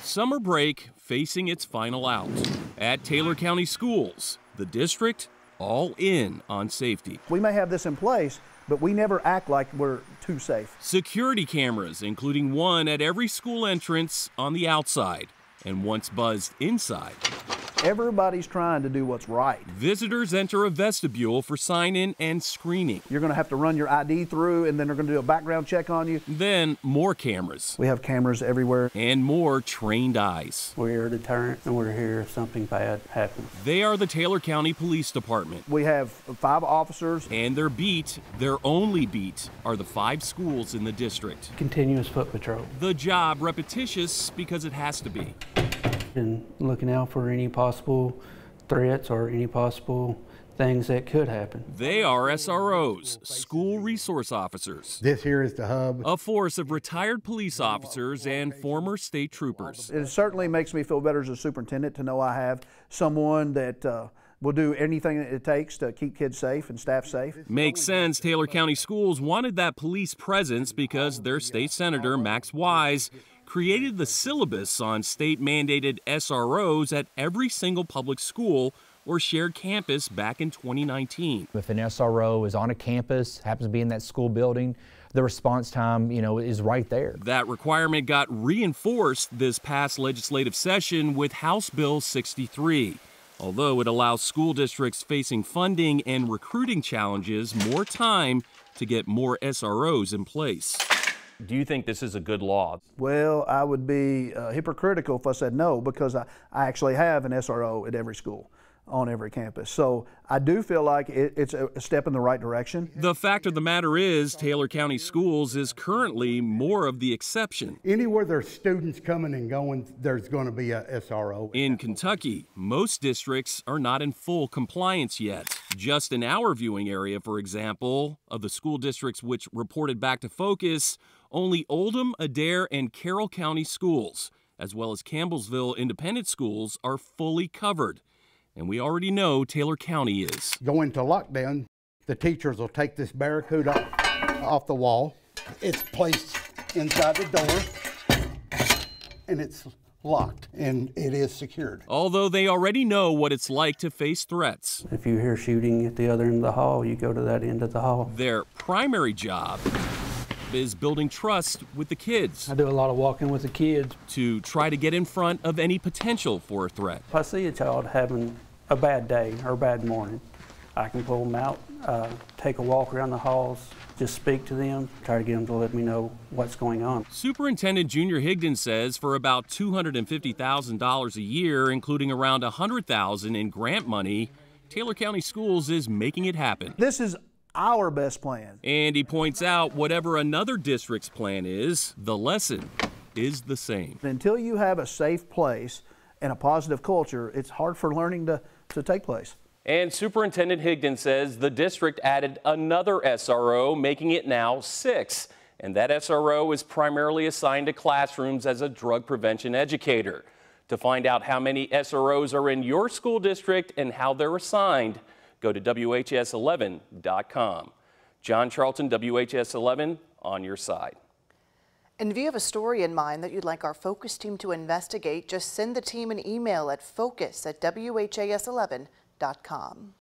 Summer break facing its final out. At Taylor County Schools, the district all in on safety. We may have this in place, but we never act like we're too safe. Security cameras, including one at every school entrance on the outside and once buzzed inside. Everybody's trying to do what's right. Visitors enter a vestibule for sign-in and screening. You're going to have to run your ID through, and then they're going to do a background check on you. Then more cameras. We have cameras everywhere. And more trained eyes. We're a deterrent, and we're here if something bad happens. They are the Taylor County Police Department. We have 5 officers. And their beat, their only beat, are the 5 schools in the district. Continuous foot patrol. The job repetitious because it has to be. And looking out for any possible threats or any possible things that could happen. They are SROs, school resource officers. This here is the hub. A force of retired police officers and former state troopers. It certainly makes me feel better as a superintendent to know I have someone that will do anything that it takes to keep kids safe and staff safe. Makes sense. Taylor County Schools wanted that police presence because their state senator, Max Wise, created the syllabus on state-mandated SROs at every single public school or shared campus back in 2019. If an SRO is on a campus, happens to be in that school building, the response time, is right there. That requirement got reinforced this past legislative session with House Bill 63. Although it allows school districts facing funding and recruiting challenges more time to get more SROs in place. Do you think this is a good law? Well, I would be hypocritical if I said no, because I actually have an SRO at every school, on every campus. So I do feel like it's a step in the right direction. The fact of the matter is, Taylor County Schools is currently more of the exception. Anywhere there's students coming and going, there's going to be a SRO. In Kentucky, most districts are not in full compliance yet. Just in our viewing area, for example, of the school districts which reported back to Focus, only Oldham, Adair, and Carroll County schools, as well as Campbellsville Independent Schools, are fully covered. And we already know Taylor County is. Going to lockdown, the teachers will take this barracuda off the wall. It's placed inside the door, and it's locked, and it is secured. Although they already know what it's like to face threats. If you hear shooting at the other end of the hall, you go to that end of the hall. Their primary job is building trust with the kids. I do a lot of walking with the kids. To try to get in front of any potential for a threat. If I see a child having a bad day or a bad morning, I can pull them out, take a walk around the halls, just speak to them, try to get them to let me know what's going on. Superintendent Junior Higdon says for about $250,000 a year, including around $100,000 in grant money, Taylor County Schools is making it happen. This is our best plan. And he points out whatever another district's plan is, the lesson is the same. Until you have a safe place and a positive culture, it's hard for learning to take place. And Superintendent Higdon says the district added another SRO, making it now 6. And that SRO is primarily assigned to classrooms as a drug prevention educator. To find out how many SROs are in your school district and how they're assigned, go to WHS11.com. John Charlton, WHS 11, on your side. And if you have a story in mind that you'd like our Focus team to investigate, just send the team an email at focus@WHAS11.com.